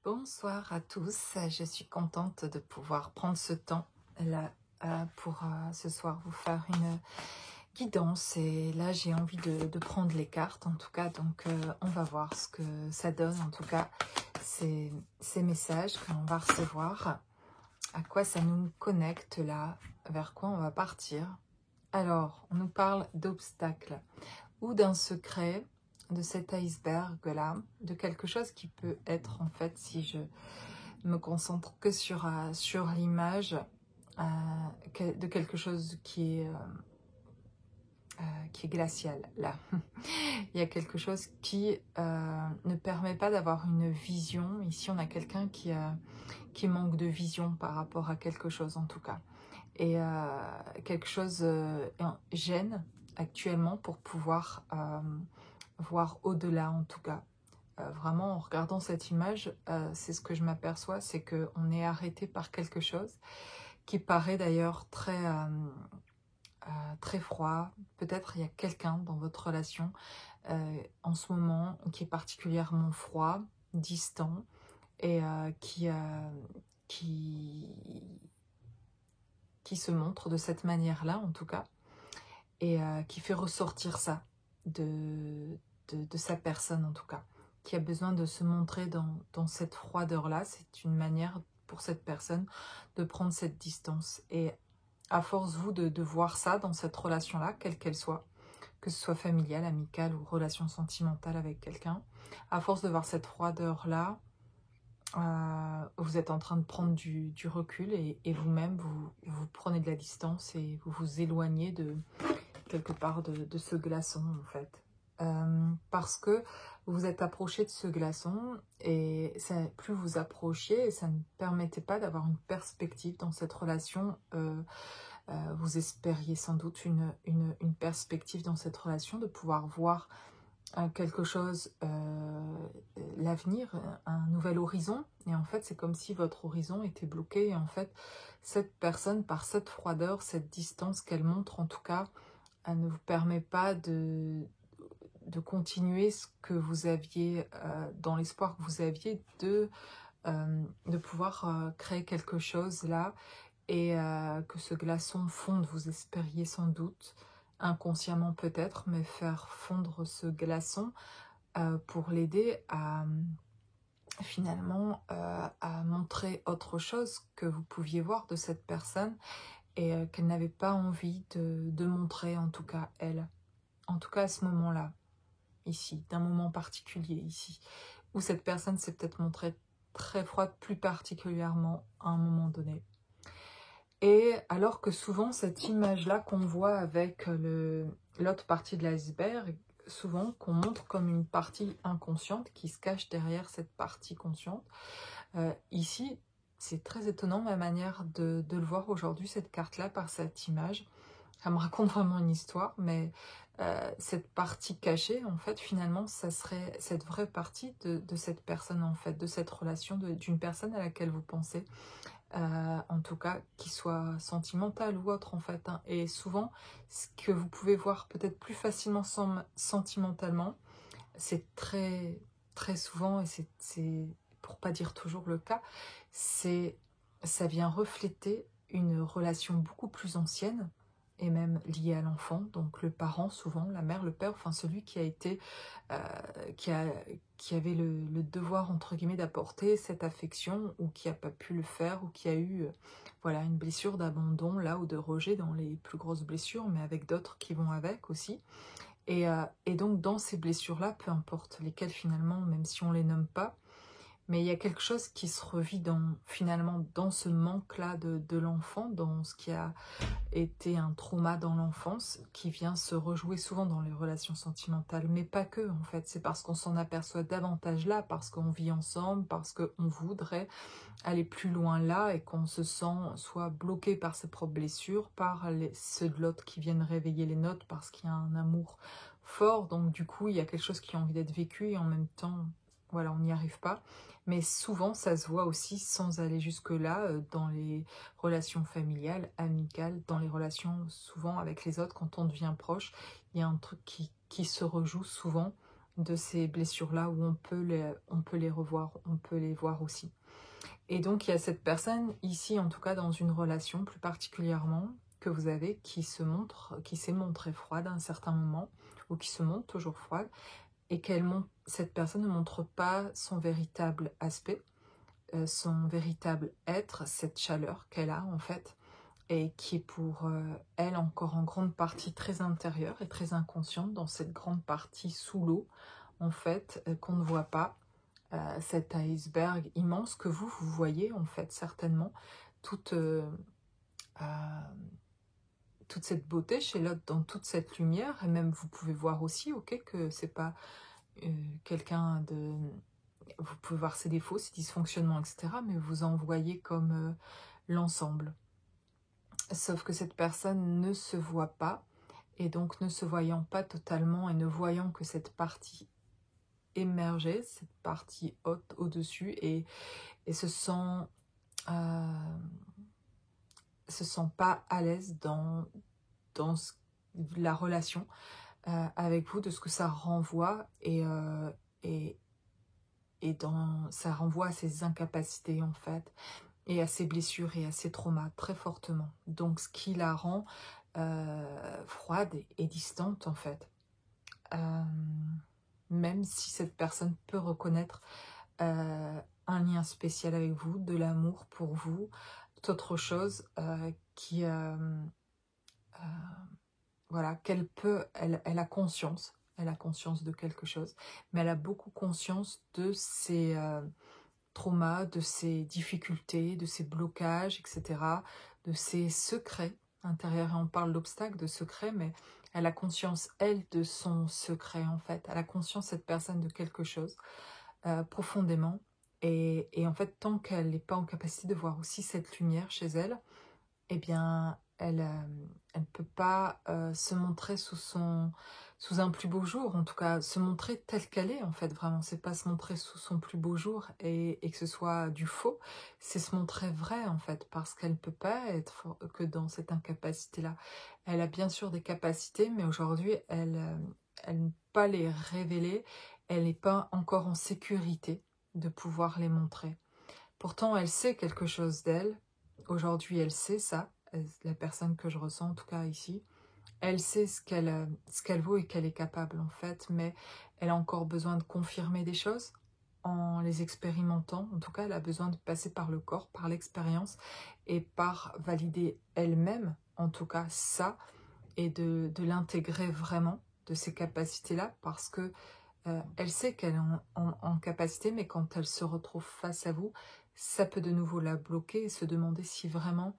Bonsoir à tous, je suis contente de pouvoir prendre ce temps là pour ce soir vous faire une guidance et là j'ai envie de prendre les cartes en tout cas, donc on va voir ce que ça donne en tout cas ces messages que l'on va recevoir, à quoi ça nous connecte là, vers quoi on va partir. Alors on nous parle d'obstacles ou d'un secret, de cet iceberg-là, de quelque chose qui peut être, en fait, si je me concentre que sur l'image, de quelque chose qui est glacial, là. Il y a quelque chose qui ne permet pas d'avoir une vision. Ici, on a quelqu'un qui manque de vision par rapport à quelque chose, en tout cas. Et quelque chose gêne actuellement pour pouvoir voir au-delà, en tout cas. Vraiment, en regardant cette image, c'est ce que je m'aperçois, c'est qu'on est arrêté par quelque chose qui paraît d'ailleurs très froid. Peut-être il y a quelqu'un dans votre relation en ce moment qui est particulièrement froid, distant, et qui se montre de cette manière-là, en tout cas, et qui fait ressortir ça de sa personne, en tout cas, qui a besoin de se montrer dans cette froideur-là. C'est une manière pour cette personne de prendre cette distance. Et à force, vous, de voir ça dans cette relation-là, quelle qu'elle soit, que ce soit familiale, amicale ou relation sentimentale avec quelqu'un, à force de voir cette froideur-là, vous êtes en train de prendre du recul et vous-même, vous prenez de la distance et vous vous éloignez de quelque part de ce glaçon, en fait. Parce que vous êtes approché de ce glaçon et plus vous approchiez, et ça ne permettait pas d'avoir une perspective dans cette relation. Vous espériez sans doute une perspective dans cette relation, de pouvoir voir quelque chose, l'avenir, un nouvel horizon. Et en fait, c'est comme si votre horizon était bloqué. Et en fait, cette personne, par cette froideur, cette distance qu'elle montre, en tout cas, elle ne vous permet pas de continuer ce que vous aviez, dans l'espoir que vous aviez de pouvoir créer quelque chose là, et que ce glaçon fonde. Vous espériez sans doute, inconsciemment peut-être, mais faire fondre ce glaçon pour l'aider à finalement à montrer autre chose que vous pouviez voir de cette personne, et qu'elle n'avait pas envie de montrer, en tout cas elle. En tout cas à ce moment-là, ici, d'un moment particulier ici, où cette personne s'est peut-être montrée très froide, plus particulièrement à un moment donné. Et alors que souvent cette image-là qu'on voit avec l'autre partie de l'iceberg, souvent qu'on montre comme une partie inconsciente qui se cache derrière cette partie consciente, ici, c'est très étonnant ma manière de le voir aujourd'hui, cette carte-là, par cette image. Ça me raconte vraiment une histoire, mais cette partie cachée, en fait, finalement, ça serait cette vraie partie de cette personne, en fait, de cette relation, d'une personne à laquelle vous pensez, en tout cas, qui soit sentimentale ou autre, en fait. Hein. Et souvent, ce que vous pouvez voir peut-être plus facilement sentimentalement, c'est très souvent, et c'est pour pas dire toujours le cas, ça vient refléter une relation beaucoup plus ancienne, et même liée à l'enfant, donc le parent souvent, la mère, le père, enfin celui qui a été, euh, qui, a, qui avait le devoir entre guillemets d'apporter cette affection, ou qui n'a pas pu le faire, ou qui a eu voilà, une blessure d'abandon là, ou de rejet dans les plus grosses blessures, mais avec d'autres qui vont avec aussi. Et donc dans ces blessures-là, peu importe lesquelles finalement, même si on les nomme pas, mais il y a quelque chose qui se revit finalement dans ce manque-là de l'enfant, dans ce qui a été un trauma dans l'enfance, qui vient se rejouer souvent dans les relations sentimentales, mais pas que en fait. C'est parce qu'on s'en aperçoit davantage là, parce qu'on vit ensemble, parce qu'on voudrait aller plus loin là, et qu'on se sent soit bloqué par ses propres blessures, par ceux de l'autre qui viennent réveiller les nôtres, parce qu'il y a un amour fort, donc du coup il y a quelque chose qui a envie d'être vécu, et en même temps voilà, on n'y arrive pas. Mais souvent ça se voit aussi, sans aller jusque là, dans les relations familiales, amicales, dans les relations souvent avec les autres, quand on devient proche, il y a un truc qui se rejoue souvent, de ces blessures-là où on peut les revoir, on peut les voir aussi. Et donc, il y a cette personne ici, en tout cas dans une relation plus particulièrement, que vous avez, qui s'est montrée froide à un certain moment, ou qui se montre toujours froide, et cette personne ne montre pas son véritable aspect, son véritable être, cette chaleur qu'elle a en fait, et qui est pour elle encore en grande partie très intérieure et très inconsciente, dans cette grande partie sous l'eau, en fait, qu'on ne voit pas, cet iceberg immense que vous voyez en fait certainement, toute, toute cette beauté chez l'autre, dans toute cette lumière, et même vous pouvez voir aussi, ok, que c'est pas quelqu'un de... Vous pouvez voir ses défauts, ses dysfonctionnements, etc., mais vous en voyez comme l'ensemble. Sauf que cette personne ne se voit pas, et donc ne se voyant pas totalement, et ne voyant que cette partie émerger, cette partie haute au-dessus, et se sent pas à l'aise dans la relation avec vous, de ce que ça renvoie, et ça renvoie à ses incapacités en fait, et à ses blessures et à ses traumas très fortement. Donc ce qui la rend froide et distante en fait. Même si cette personne peut reconnaître un lien spécial avec vous, de l'amour pour vous, toute autre chose voilà, elle a conscience. Elle a conscience de quelque chose, mais elle a beaucoup conscience de ses traumas, de ses difficultés, de ses blocages, etc., de ses secrets intérieurs. Et on parle d'obstacles, de secrets, mais elle a conscience, elle, de son secret, en fait. Elle a conscience, cette personne, de quelque chose, profondément. Et en fait, tant qu'elle n'est pas en capacité de voir aussi cette lumière chez elle, eh bien, elle ne peut pas se montrer sous un plus beau jour, en tout cas se montrer telle qu'elle est en fait, vraiment. C'est pas se montrer sous son plus beau jour et que ce soit du faux, c'est se montrer vrai en fait, parce qu'elle ne peut pas être que dans cette incapacité-là. Elle a bien sûr des capacités, mais aujourd'hui, elle ne peut pas les révéler, elle n'est pas encore en sécurité de pouvoir les montrer. Pourtant, elle sait quelque chose d'elle. Aujourd'hui, elle sait ça, la personne que je ressens, en tout cas ici. Elle sait ce qu'elle vaut et qu'elle est capable, en fait, mais elle a encore besoin de confirmer des choses en les expérimentant. En tout cas, elle a besoin de passer par le corps, par l'expérience, et par valider elle-même, en tout cas, ça, et de l'intégrer vraiment, de ces capacités-là, parce que elle sait qu'elle est en capacité, mais quand elle se retrouve face à vous, ça peut de nouveau la bloquer et se demander si vraiment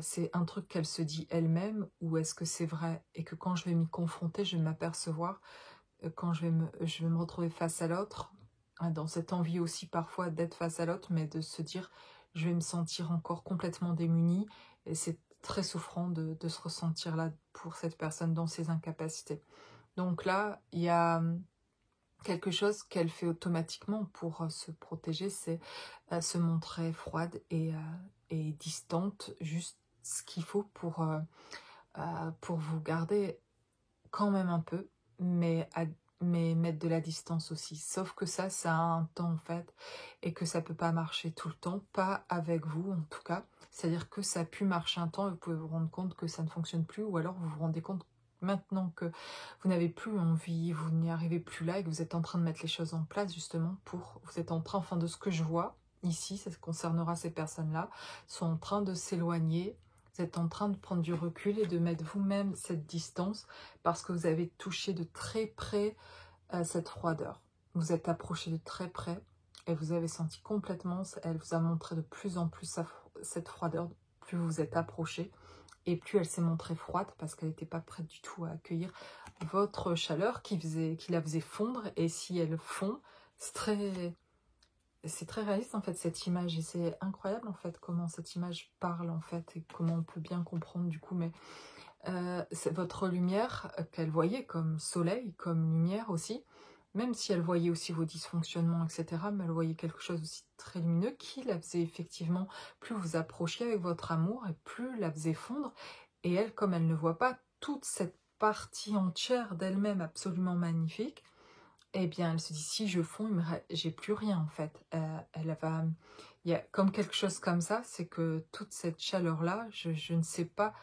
c'est un truc qu'elle se dit elle-même, ou est-ce que c'est vrai, et que quand je vais m'y confronter, je vais m'apercevoir, quand je vais me retrouver face à l'autre, dans cette envie aussi parfois d'être face à l'autre, mais de se dire je vais me sentir encore complètement démunie, et c'est très souffrant de se ressentir là pour cette personne dans ses incapacités. Donc là, il y a quelque chose qu'elle fait automatiquement pour se protéger, c'est se montrer froide et distante, juste ce qu'il faut pour vous garder quand même un peu, mais mettre de la distance aussi. Sauf que ça a un temps en fait, et que ça peut pas marcher tout le temps, pas avec vous en tout cas. C'est-à-dire que ça a pu marcher un temps et vous pouvez vous rendre compte que ça ne fonctionne plus, ou alors vous vous rendez compte maintenant que vous n'avez plus envie, vous n'y arrivez plus là, et que vous êtes en train de mettre les choses en place justement vous êtes en train, enfin de ce que je vois ici, ça concernera ces personnes-là, sont en train de s'éloigner. Vous êtes en train de prendre du recul et de mettre vous-même cette distance, parce que vous avez touché de très près cette froideur. Vous êtes approché de très près et vous avez senti complètement, elle vous a montré de plus en plus cette froideur, plus vous êtes approché, et plus elle s'est montrée froide, parce qu'elle n'était pas prête du tout à accueillir votre chaleur qui la faisait fondre. Et si elle fond, c'est très réaliste en fait cette image, et c'est incroyable en fait comment cette image parle en fait, et comment on peut bien comprendre du coup. Mais c'est votre lumière qu'elle voyait comme soleil, comme lumière aussi, même si elle voyait aussi vos dysfonctionnements, etc., mais elle voyait quelque chose aussi très lumineux qui la faisait effectivement, plus vous approchiez avec votre amour, et plus la faisait fondre. Et elle, comme elle ne voit pas toute cette partie entière d'elle-même absolument magnifique, eh bien, elle se dit, si je fonds, j'ai plus rien en fait. Elle va, il y a comme quelque chose comme ça, c'est que toute cette chaleur-là, je ne sais pas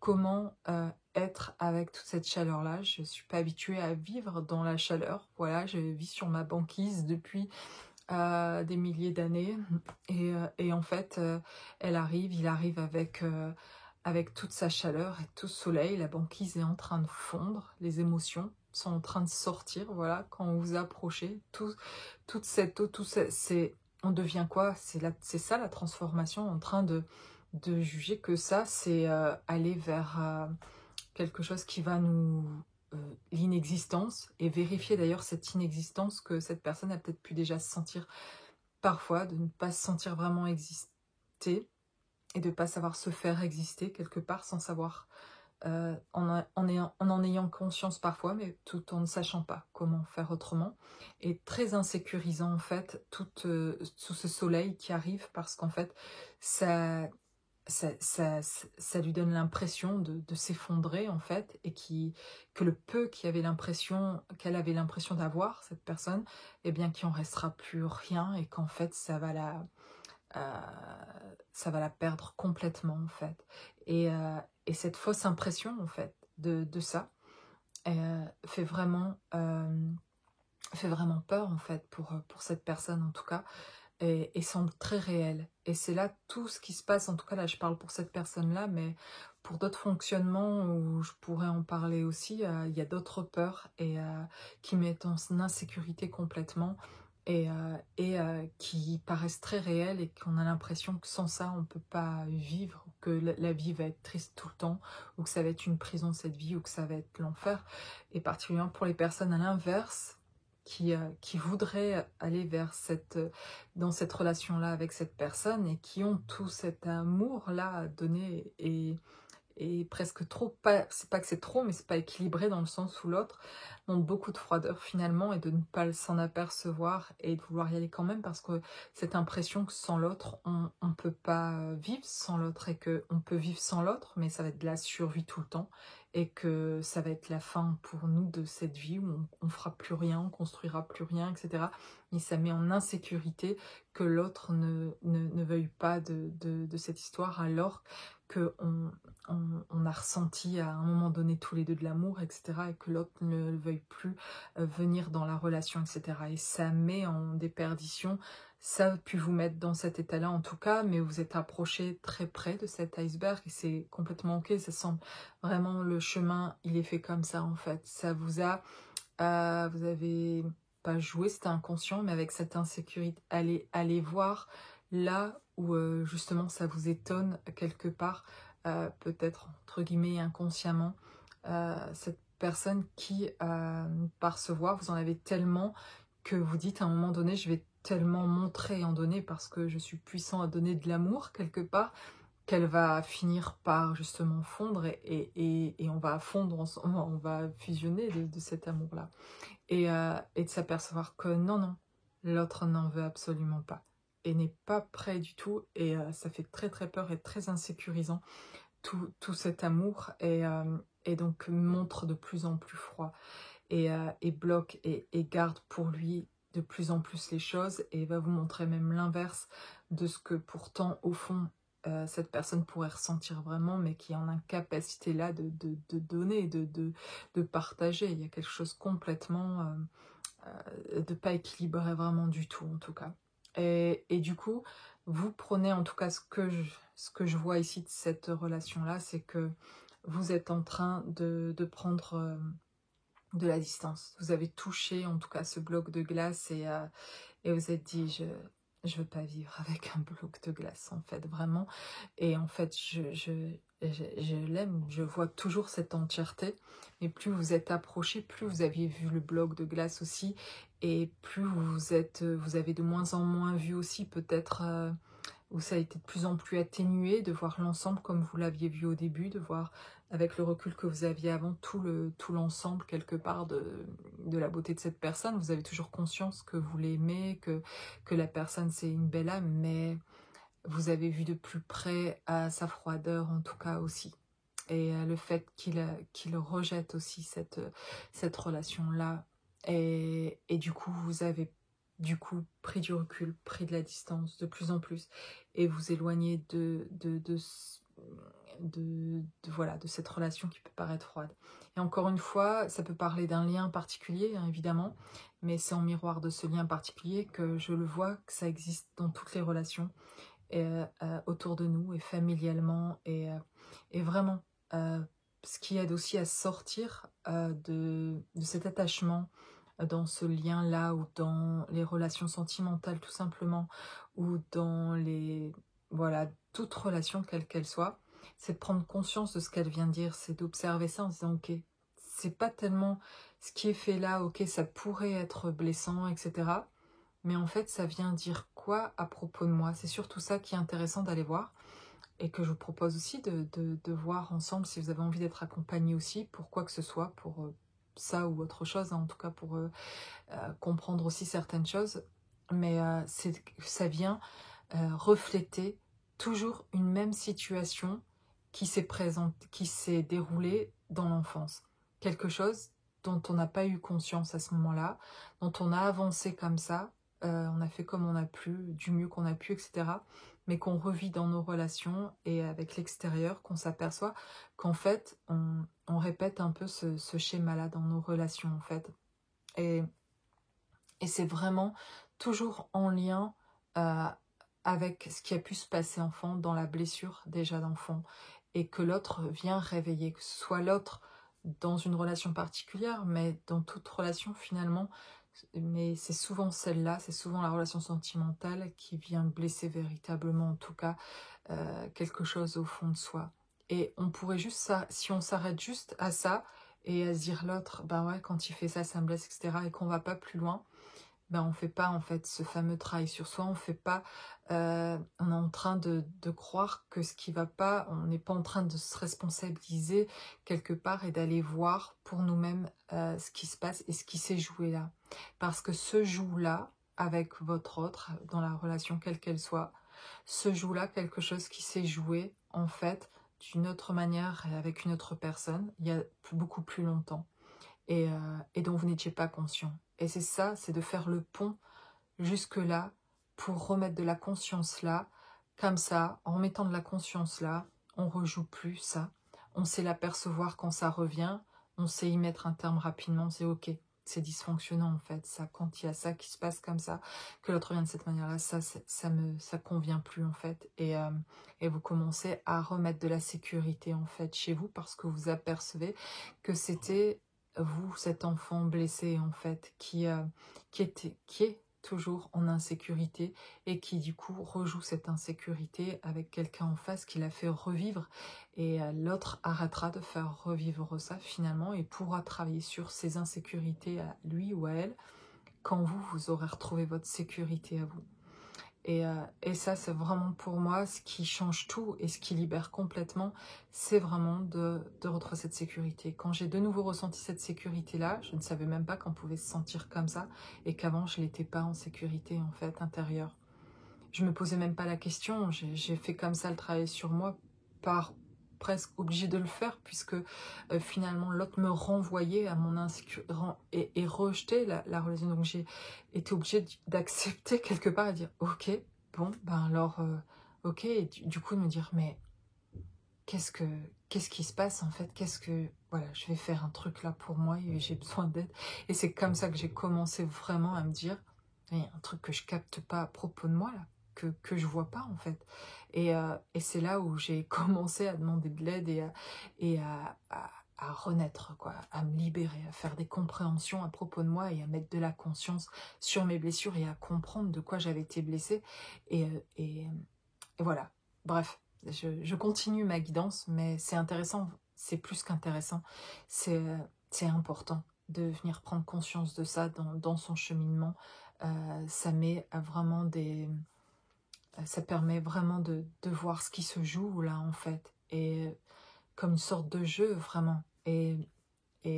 comment être avec toute cette chaleur-là. Je suis pas habituée à vivre dans la chaleur. Voilà, je vis sur ma banquise depuis des milliers d'années. Et en fait, il arrive avec toute sa chaleur et tout ce soleil. La banquise est en train de fondre, les émotions sont en train de sortir. Voilà, quand vous vous approchez, toute cette eau, on devient quoi? C'est ça la transformation, en train de juger que ça, c'est aller vers quelque chose qui va nous... l'inexistence, et vérifier d'ailleurs cette inexistence que cette personne a peut-être pu déjà sentir parfois, de ne pas se sentir vraiment exister, et de ne pas savoir se faire exister quelque part sans savoir, en ayant conscience parfois, mais tout en ne sachant pas comment faire autrement. Et très insécurisant en fait, tout ce soleil qui arrive, parce qu'en fait, ça, ça lui donne l'impression de s'effondrer en fait, et que le peu qu'elle avait l'impression d'avoir, cette personne, eh bien qu'il en restera plus rien, et qu'en fait euh, ça va la perdre complètement en fait. Et cette fausse impression en fait de ça fait vraiment peur en fait pour cette personne en tout cas, et semble très réel. Et c'est là tout ce qui se passe, en tout cas là je parle pour cette personne-là, mais pour d'autres fonctionnements où je pourrais en parler aussi, il y a d'autres peurs qui mettent en insécurité complètement, qui paraissent très réelles, et qu'on a l'impression que sans ça on ne peut pas vivre, ou que la vie va être triste tout le temps, ou que ça va être une prison cette vie, ou que ça va être l'enfer. Et particulièrement pour les personnes à l'inverse, qui voudraient aller vers dans cette relation-là avec cette personne, et qui ont tout cet amour-là à donner, et presque trop, c'est pas que c'est trop, mais c'est pas équilibré, dans le sens où l'autre montre beaucoup de froideur finalement, et de ne pas s'en apercevoir, et de vouloir y aller quand même, parce que cette impression que sans l'autre, on ne peut pas vivre sans l'autre, et qu'on peut vivre sans l'autre, mais ça va être de la survie tout le temps, et que ça va être la fin pour nous de cette vie où on fera plus rien, on construira plus rien, etc. Et ça met en insécurité que l'autre ne veuille pas de cette histoire, alors qu'on on a ressenti à un moment donné tous les deux de l'amour, etc. Et que l'autre ne veuille plus venir dans la relation, etc. Et ça met en déperdition. Ça a pu vous mettre dans cet état-là en tout cas, mais vous êtes approché très près de cet iceberg, et c'est complètement ok. Ça semble vraiment, le chemin, il est fait comme ça en fait. Ça vous a... vous avez pas joué, c'était inconscient, mais avec cette insécurité, allez voir là où justement ça vous étonne quelque part, peut-être entre guillemets inconsciemment, cette personne qui, par se voir, vous en avez tellement que vous dites à un moment donné, je vais tellement montrer et en donner, parce que je suis puissant à donner de l'amour quelque part, qu'elle va finir par justement fondre, et on va fondre ensemble, on va fusionner de cet amour-là. Et de s'apercevoir que non, non, l'autre n'en veut absolument pas, et n'est pas prêt du tout, et ça fait très très peur et très insécurisant, tout cet amour, et donc montre de plus en plus froid, et bloque, et garde pour lui de plus en plus les choses, et va vous montrer même l'inverse de ce que pourtant au fond cette personne pourrait ressentir vraiment, mais qui est en incapacité là de donner, de partager. Il y a quelque chose complètement de pas équilibré vraiment du tout en tout cas. Et du coup, vous prenez en tout cas ce que je vois ici de cette relation-là, c'est que vous êtes en train de prendre de la distance. Vous avez touché en tout cas ce bloc de glace, et vous êtes dit, je veux pas vivre avec un bloc de glace en fait, vraiment. Et en fait, je l'aime, je vois toujours cette entièreté, mais plus vous êtes approché, plus vous aviez vu le bloc de glace aussi, et plus vous avez de moins en moins vu aussi, peut-être où ça a été de plus en plus atténué, de voir l'ensemble comme vous l'aviez vu au début, de voir avec le recul que vous aviez avant tout l'ensemble quelque part de la beauté de cette personne. Vous avez toujours conscience que vous l'aimez, que la personne c'est une belle âme, mais vous avez vu de plus près à sa froideur en tout cas aussi. Et le fait qu'il rejette aussi cette relation-là, Et du coup, vous avez pris du recul, pris de la distance de plus en plus, et vous éloignez voilà, de cette relation qui peut paraître froide. Et encore une fois, ça peut parler d'un lien particulier, hein, évidemment, mais c'est en miroir de ce lien particulier que je le vois, que ça existe dans toutes les relations, autour de nous, et familialement, et vraiment, ce qui aide aussi à sortir de cet attachement, dans ce lien-là, ou dans les relations sentimentales tout simplement, ou dans voilà, toute relation quelle qu'elle soit, c'est de prendre conscience de ce qu'elle vient de dire, c'est d'observer ça en se disant, ok, c'est pas tellement ce qui est fait là, ok, ça pourrait être blessant, etc. Mais en fait, ça vient dire quoi à propos de moi? C'est surtout ça qui est intéressant d'aller voir, et que je vous propose aussi de voir ensemble, si vous avez envie d'être accompagné aussi, pour quoi que ce soit, pour ça ou autre chose, hein, en tout cas pour comprendre aussi certaines choses. Mais ça vient refléter toujours une même situation qui s'est déroulée dans l'enfance. Quelque chose dont on n'a pas eu conscience à ce moment-là, dont on a avancé comme ça, on a fait comme on a pu, du mieux qu'on a pu, etc. Mais qu'on revit dans nos relations et avec l'extérieur, qu'on s'aperçoit qu'en fait, on répète un peu ce schéma-là dans nos relations, en fait. Et c'est vraiment toujours en lien euh, avec ce qui a pu se passer enfant, dans la blessure déjà d'enfant, et que l'autre vient réveiller, que ce soit l'autre dans une relation particulière, mais dans toute relation finalement. Mais c'est souvent celle-là, c'est souvent la relation sentimentale qui vient blesser véritablement, en tout cas, quelque chose au fond de soi. Et on pourrait juste, ça, si on s'arrête juste à ça, et à se dire l'autre, bah ouais, quand il fait ça, ça me blesse, etc., et qu'on va pas plus loin, ben on fait pas en fait ce fameux travail sur soi, on fait pas, on est en train de croire que ce qui va pas, on n'est pas en train de se responsabiliser quelque part, et d'aller voir pour nous-mêmes ce qui se passe et ce qui s'est joué là. Parce que ce joue-là, avec votre autre, dans la relation quelle qu'elle soit, ce joue-là, quelque chose qui s'est joué en fait d'une autre manière et avec une autre personne, il y a beaucoup plus longtemps. Et dont vous n'étiez pas conscient. Et c'est ça, c'est de faire le pont jusque-là pour remettre de la conscience là. Comme ça, en remettant de la conscience là, on rejoue plus ça. On sait l'apercevoir quand ça revient, on sait y mettre un terme rapidement, c'est ok. C'est dysfonctionnant en fait, ça, quand il y a ça qui se passe comme ça, que l'autre vient de cette manière-là, ça convient plus en fait. Et vous commencez à remettre de la sécurité en fait chez vous, parce que vous apercevez que c'était vous, cet enfant blessé en fait, qui est toujours en insécurité, et qui du coup rejoue cette insécurité avec quelqu'un en face qui l'a fait revivre, et l'autre arrêtera de faire revivre ça finalement, et pourra travailler sur ses insécurités à lui ou à elle, quand vous aurez retrouvé votre sécurité à vous. Et ça, c'est vraiment pour moi ce qui change tout et ce qui libère complètement, c'est vraiment de retrouver cette sécurité. Quand j'ai de nouveau ressenti cette sécurité-là, je ne savais même pas qu'on pouvait se sentir comme ça, et qu'avant, je n'étais pas en sécurité en fait intérieure. Je me posais même pas la question, j'ai fait comme ça le travail sur moi, par presque obligée de le faire, puisque finalement l'autre me renvoyait à mon insécurité et rejetait la relation. Donc j'ai été obligée d'accepter quelque part et dire ok, bon, ben alors ok, et du coup de me dire mais qu'est-ce qui se passe en fait, voilà, je vais faire un truc là pour moi et j'ai besoin d'aide. Et c'est comme ça que j'ai commencé vraiment à me dire, il y a un truc que je capte pas à propos de moi là, que je vois pas en fait. Et c'est là où j'ai commencé à demander de l'aide, et à renaître, quoi, à me libérer, à faire des compréhensions à propos de moi, et à mettre de la conscience sur mes blessures, et à comprendre de quoi j'avais été blessée. Et voilà, bref, je continue ma guidance, mais c'est intéressant, c'est plus qu'intéressant, c'est important de venir prendre conscience de ça dans son cheminement. Ça met à vraiment ça permet vraiment de voir ce qui se joue là en fait, et comme une sorte de jeu vraiment. Et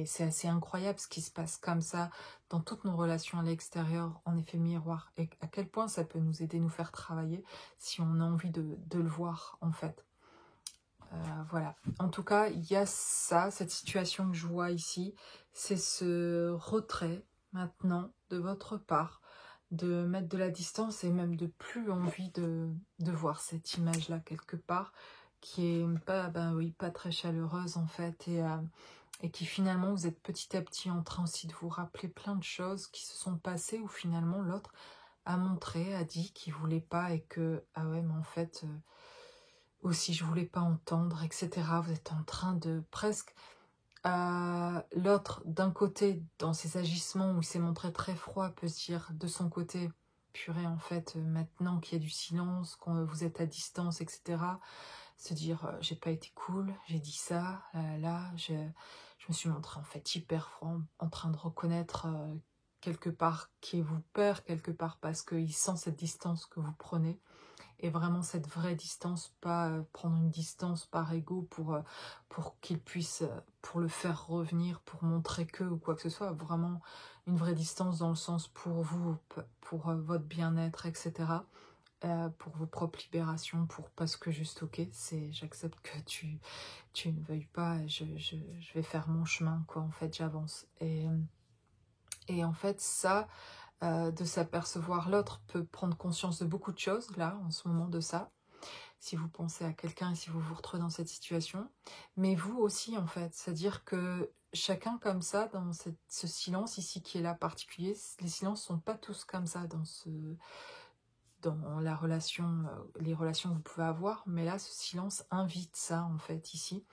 c'est assez incroyable ce qui se passe comme ça dans toutes nos relations à l'extérieur, en effet miroir, et à quel point ça peut nous aider, nous faire travailler, si on a envie de le voir en fait. Voilà, en tout cas il y a ça, cette situation que je vois ici, c'est ce retrait maintenant de votre part de mettre de la distance et même de plus envie de voir cette image-là quelque part qui est pas, ben oui, pas très chaleureuse en fait et qui finalement vous êtes petit à petit en train aussi de vous rappeler plein de choses qui se sont passées où finalement l'autre a montré, a dit qu'il voulait pas et que ah ouais mais en fait aussi je voulais pas entendre, etc. Vous êtes en train de presque l'autre, d'un côté, dans ses agissements où il s'est montré très froid, peut se dire de son côté, purée, en fait, maintenant qu'il y a du silence, quand vous êtes à distance, etc., se dire, j'ai pas été cool, j'ai dit ça, là, je me suis montré en fait hyper franc, en train de reconnaître quelque part qui vous perd, quelque part parce qu'il sent cette distance que vous prenez. Et vraiment cette vraie distance, pas prendre une distance par ego pour qu'il puisse, pour le faire revenir, pour montrer que ou quoi que ce soit, vraiment une vraie distance dans le sens pour vous, pour votre bien-être, etc. Pour vos propres libérations, pour parce que juste ok, c'est j'accepte que tu ne veuilles pas, je vais faire mon chemin, quoi, en fait j'avance. Et en fait ça, de s'apercevoir, l'autre peut prendre conscience de beaucoup de choses, là, en ce moment, de ça, si vous pensez à quelqu'un et si vous vous retrouvez dans cette situation, mais vous aussi, en fait, c'est-à-dire que chacun comme ça, dans ce silence ici qui est là particulier, les silences sont pas tous comme ça dans la relation, les relations que vous pouvez avoir, mais là, ce silence invite ça, en fait, ici,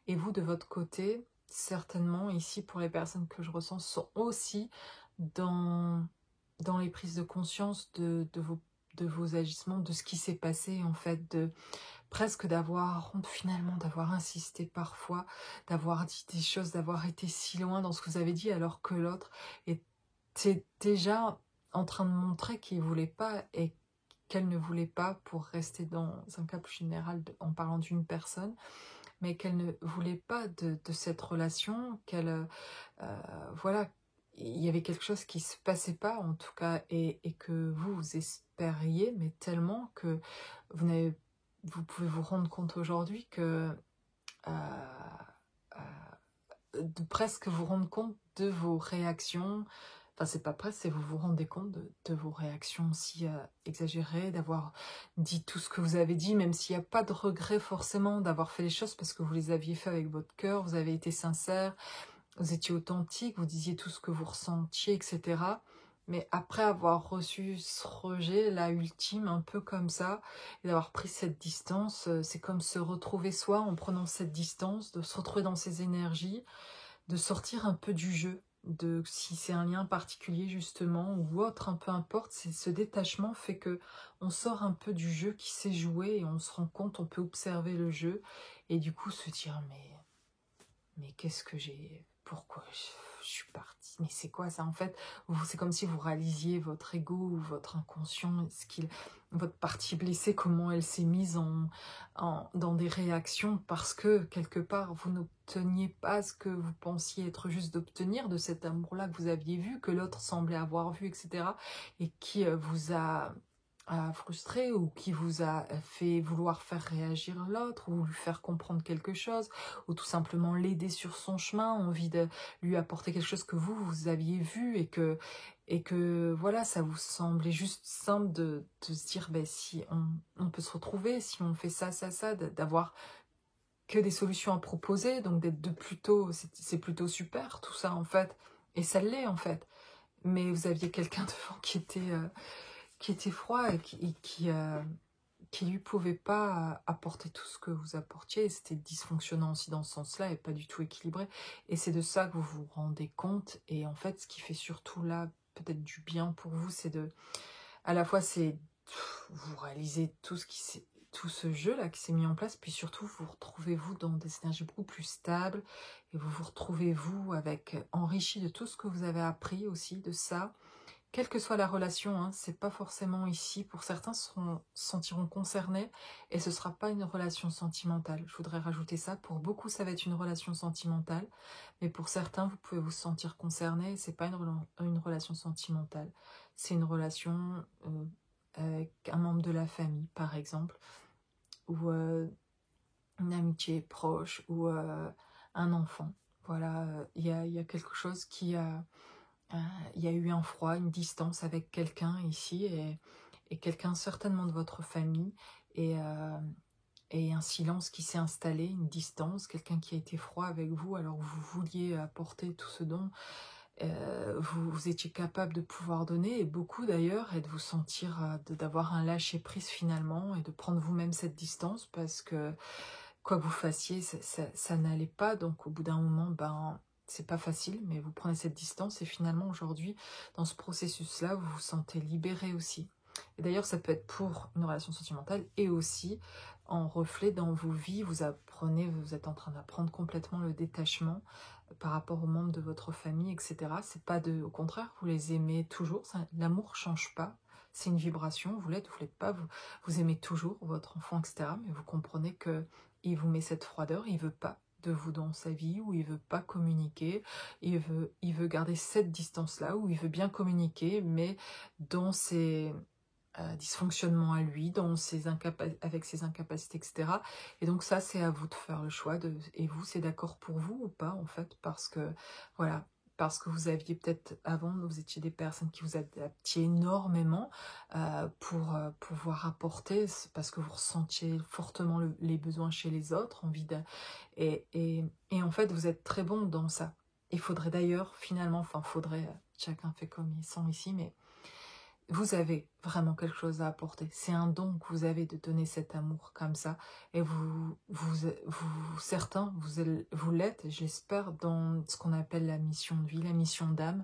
et vous, de votre côté, certainement, ici, pour les personnes que je ressens, sont aussi dans les prises de conscience de vos agissements, de ce qui s'est passé en fait, de presque d'avoir honte finalement, d'avoir insisté parfois, d'avoir dit des choses, d'avoir été si loin dans ce que vous avez dit alors que l'autre était déjà en train de montrer qu'il voulait pas et qu'elle ne voulait pas, pour rester dans un cas plus général en parlant d'une personne, mais qu'elle ne voulait pas de cette relation, qu'elle voilà, il y avait quelque chose qui se passait pas en tout cas et que vous espériez, mais tellement que vous pouvez vous rendre compte aujourd'hui que de presque vous rendre compte de vos réactions. Enfin, c'est pas presque, c'est vous vous rendez compte de vos réactions aussi exagérées, d'avoir dit tout ce que vous avez dit, même s'il n'y a pas de regret forcément d'avoir fait les choses parce que vous les aviez fait avec votre cœur, vous avez été sincère, vous étiez authentique, vous disiez tout ce que vous ressentiez, etc. Mais après avoir reçu ce rejet, la ultime, un peu comme ça, et d'avoir pris cette distance, c'est comme se retrouver soi en prenant cette distance, de se retrouver dans ses énergies, de sortir un peu du jeu, de si c'est un lien particulier justement ou autre, un peu importe, c'est ce détachement fait que on sort un peu du jeu qui s'est joué et on se rend compte, on peut observer le jeu et du coup se dire mais qu'est-ce que j'ai, pourquoi je suis partie, mais c'est quoi ça en fait, c'est comme si vous réalisiez votre ego ou votre inconscient, votre partie blessée, comment elle s'est mise dans des réactions parce que quelque part vous n'obteniez pas ce que vous pensiez être juste d'obtenir de cet amour-là que vous aviez vu, que l'autre semblait avoir vu, etc. et qui vous a frustré ou qui vous a fait vouloir faire réagir l'autre ou lui faire comprendre quelque chose ou tout simplement l'aider sur son chemin, envie de lui apporter quelque chose que vous aviez vu et que voilà, ça vous semblait juste simple de se dire ben, si on peut se retrouver, si on fait ça, d'avoir que des solutions à proposer, donc d'être de plutôt, c'est plutôt super tout ça en fait, et ça l'est en fait, mais vous aviez quelqu'un devant qui était froid et qui lui pouvait pas apporter tout ce que vous apportiez, et c'était dysfonctionnant aussi dans ce sens-là et pas du tout équilibré, et c'est de ça que vous vous rendez compte, et en fait ce qui fait surtout là peut-être du bien pour vous, c'est à la fois c'est vous réalisez tout ce jeu là qui s'est mis en place, puis surtout vous retrouvez vous dans des énergies beaucoup plus stables, et vous vous retrouvez vous avec enrichi de tout ce que vous avez appris aussi de ça. Quelle que soit la relation, hein, c'est pas forcément ici. Pour certains, se sentiront concernés et ce sera pas une relation sentimentale. Je voudrais rajouter ça. Pour beaucoup, ça va être une relation sentimentale, mais pour certains, vous pouvez vous sentir concerné. C'est pas une relation sentimentale. C'est une relation avec un membre de la famille, par exemple, ou une amitié proche, ou un enfant. Voilà, il y a quelque chose qui a il y a eu un froid, une distance avec quelqu'un ici, et quelqu'un certainement de votre famille, et un silence qui s'est installé, une distance, quelqu'un qui a été froid avec vous alors que vous vouliez apporter tout ce dont vous étiez capable de pouvoir donner, et beaucoup d'ailleurs, et de vous sentir, d'avoir un lâcher-prise finalement, et de prendre vous-même cette distance, parce que quoi que vous fassiez, ça n'allait pas, donc au bout d'un moment, ben, c'est pas facile, mais vous prenez cette distance, et finalement aujourd'hui, dans ce processus-là, vous vous sentez libéré aussi. Et d'ailleurs, ça peut être pour une relation sentimentale, et aussi en reflet dans vos vies, vous apprenez, vous êtes en train d'apprendre complètement le détachement par rapport aux membres de votre famille, etc. C'est pas au contraire, vous les aimez toujours, l'amour change pas, c'est une vibration, vous l'êtes pas, vous aimez toujours votre enfant, etc. Mais vous comprenez que il vous met cette froideur, il veut pas de vous dans sa vie, ou il veut pas communiquer, il veut garder cette distance-là, où il veut bien communiquer, mais dans ses dysfonctionnements à lui, avec ses incapacités, etc. Et donc ça, c'est à vous de faire le choix, et vous, c'est d'accord pour vous ou pas, en fait, parce que, voilà, parce que vous aviez peut-être, avant, vous étiez des personnes qui vous adaptiez énormément pour pouvoir apporter, parce que vous ressentiez fortement les besoins chez les autres, et en fait, vous êtes très bon dans ça. Il faudrait d'ailleurs, finalement, chacun fait comme il sent ici, mais vous avez vraiment quelque chose à apporter. C'est un don que vous avez de donner cet amour comme ça. Et certains, vous l'êtes, je l'espère, dans ce qu'on appelle la mission de vie, la mission d'âme,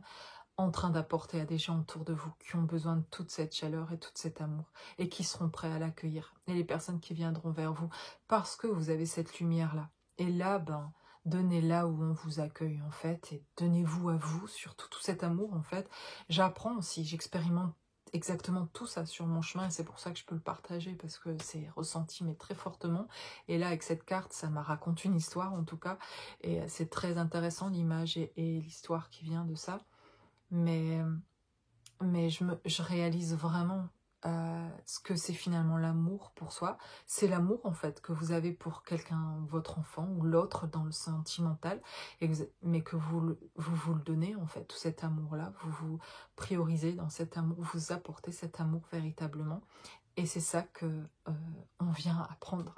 en train d'apporter à des gens autour de vous qui ont besoin de toute cette chaleur et tout cet amour, et qui seront prêts à l'accueillir. Et les personnes qui viendront vers vous, parce que vous avez cette lumière-là. Et là, ben, donnez là où on vous accueille, en fait, et donnez-vous à vous, surtout tout cet amour, en fait. J'apprends aussi, j'expérimente exactement tout ça sur mon chemin, et c'est pour ça que je peux le partager, parce que c'est ressenti, mais très fortement. Et là, avec cette carte, ça m'a raconté une histoire, en tout cas, et c'est très intéressant, l'image et l'histoire qui vient de ça. Mais je réalise vraiment ce que c'est finalement l'amour pour soi. C'est l'amour, en fait, que vous avez pour quelqu'un, votre enfant ou l'autre dans le sentimental, mais que vous le donnez, en fait, tout cet amour-là. Vous vous priorisez dans cet amour, vous apportez cet amour véritablement. Et c'est ça que on vient apprendre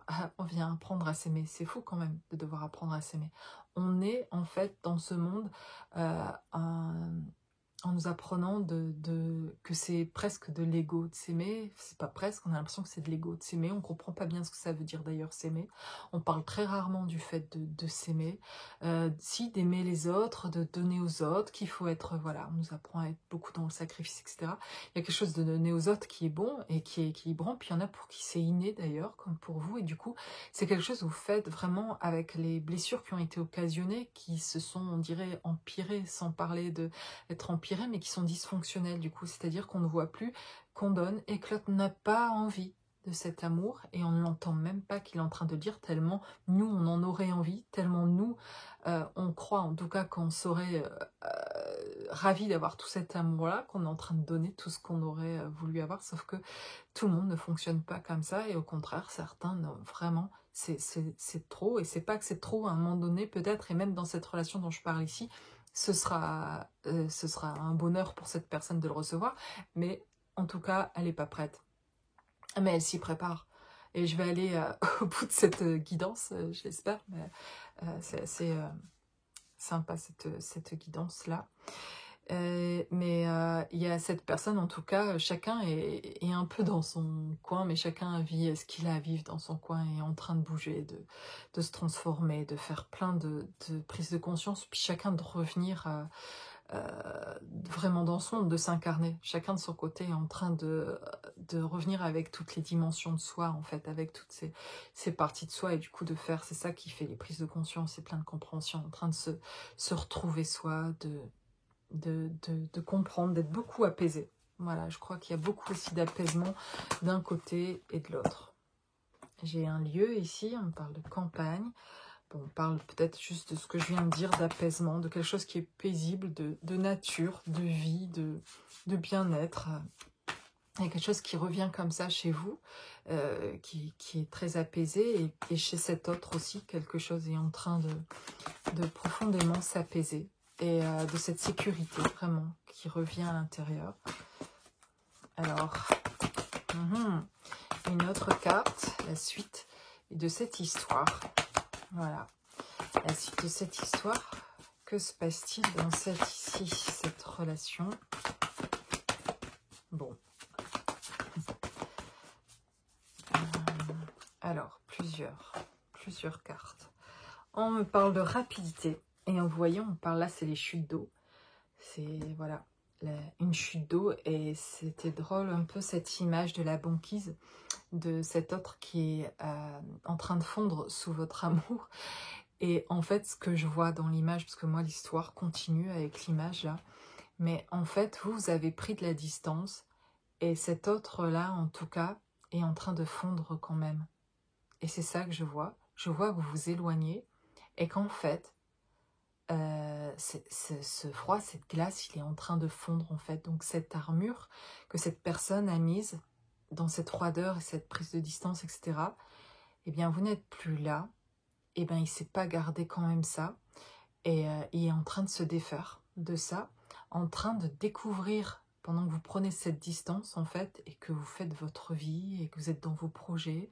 à s'aimer. C'est fou quand même de devoir apprendre à s'aimer. On est, en fait, dans ce monde en nous apprenant que c'est presque de l'ego de s'aimer. C'est pas presque, on a l'impression que c'est de l'ego de s'aimer. On comprend pas bien ce que ça veut dire d'ailleurs s'aimer. On parle très rarement du fait de s'aimer. Si, d'aimer les autres, de donner aux autres, qu'il faut être, voilà, on nous apprend à être beaucoup dans le sacrifice, etc. Il y a quelque chose de donner aux autres qui est bon et qui est équilibrant, puis il y en a pour qui c'est inné d'ailleurs, comme pour vous, et du coup, c'est quelque chose que vous faites vraiment avec les blessures qui ont été occasionnées, qui se sont, on dirait, empirées, sans parler d'être empirées, mais qui sont dysfonctionnels du coup, c'est-à-dire qu'on ne voit plus qu'on donne et que l'autre n'a pas envie de cet amour, et on ne l'entend même pas qu'il est en train de dire, tellement nous on en aurait envie, tellement nous on croit en tout cas qu'on serait ravis d'avoir tout cet amour-là, qu'on est en train de donner tout ce qu'on aurait voulu avoir, sauf que tout le monde ne fonctionne pas comme ça, et au contraire, certains, non, vraiment, c'est trop, et c'est pas que c'est trop à un moment donné peut-être, et même dans cette relation dont je parle ici, ce sera un bonheur pour cette personne de le recevoir, mais en tout cas, elle n'est pas prête. Mais elle s'y prépare. Et je vais aller au bout de cette guidance, je l'espère, mais c'est assez sympa cette guidance-là. Mais il y a cette personne, en tout cas, chacun est un peu dans son coin, mais chacun vit ce qu'il a à vivre dans son coin, et est en train de bouger, de se transformer, de faire plein de prises de conscience, puis chacun de revenir vraiment dans son monde, de s'incarner. Chacun de son côté est en train de revenir avec toutes les dimensions de soi, en fait, avec toutes ces parties de soi, et du coup de faire, c'est ça qui fait les prises de conscience, c'est plein de compréhension, en train de se retrouver soi, de comprendre, d'être beaucoup apaisé. Voilà, je crois qu'il y a beaucoup aussi d'apaisement d'un côté et de l'autre. J'ai un lieu ici, on parle de campagne. Bon, on parle peut-être juste de ce que je viens de dire, d'apaisement, de quelque chose qui est paisible, de nature, de vie, de bien-être. Il y a quelque chose qui revient comme ça chez vous, qui est très apaisé, et chez cet autre aussi, quelque chose est en train de profondément s'apaiser. et de cette sécurité vraiment qui revient à l'intérieur. Alors, une autre carte, la suite de cette histoire. Voilà, la suite de cette histoire. Que se passe-t-il dans cette relation? Bon. Alors, plusieurs cartes. On me parle de rapidité. Et en voyant, on parle là, c'est les chutes d'eau. C'est, voilà, une chute d'eau. Et c'était drôle un peu cette image de la banquise de cet autre qui est en train de fondre sous votre amour. Et en fait, ce que je vois dans l'image, parce que moi, l'histoire continue avec l'image là, mais en fait, vous avez pris de la distance et cet autre-là, en tout cas, est en train de fondre quand même. Et c'est ça que je vois. Je vois que vous vous éloignez et qu'en fait, ce froid, cette glace, il est en train de fondre en fait. Donc cette armure que cette personne a mise dans cette froideur et cette prise de distance, etc., eh bien, vous n'êtes plus là. Eh bien, il ne s'est pas gardé quand même ça. Et il est en train de se défaire de ça, en train de découvrir, pendant que vous prenez cette distance, en fait, et que vous faites votre vie, et que vous êtes dans vos projets,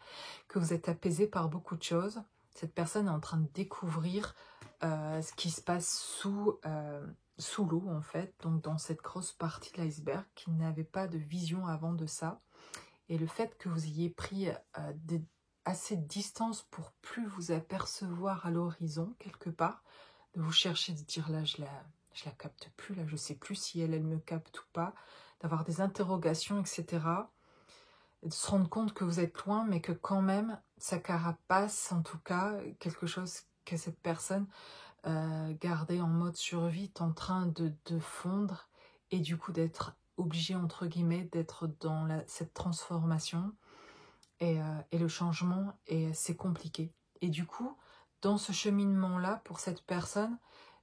que vous êtes apaisé par beaucoup de choses, cette personne est en train de découvrir ce qui se passe sous l'eau, en fait, donc dans cette grosse partie de l'iceberg, qui n'avait pas de vision avant de ça. Et le fait que vous ayez pris assez de distance pour plus vous apercevoir à l'horizon, quelque part, de vous chercher, de dire là, je la capte plus, là, je sais plus si elle me capte ou pas, d'avoir des interrogations, etc. Et de se rendre compte que vous êtes loin, mais que quand même, sa carapace, en tout cas, quelque chose que cette personne gardait en mode survie, est en train de fondre, et du coup d'être obligé, entre guillemets, d'être dans cette transformation, et le changement, et c'est compliqué. Et du coup, dans ce cheminement-là, pour cette personne,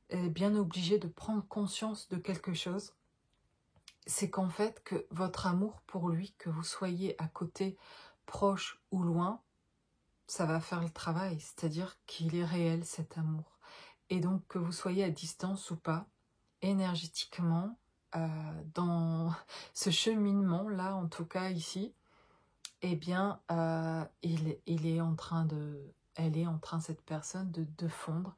est bien obligée de prendre conscience de quelque chose, c'est qu'en fait, que votre amour pour lui, que vous soyez à côté, proche ou loin, ça va faire le travail, c'est-à-dire qu'il est réel cet amour. Et donc que vous soyez à distance ou pas, énergétiquement, dans ce cheminement-là, en tout cas ici, eh bien, il est en train elle est en train, cette personne, de fondre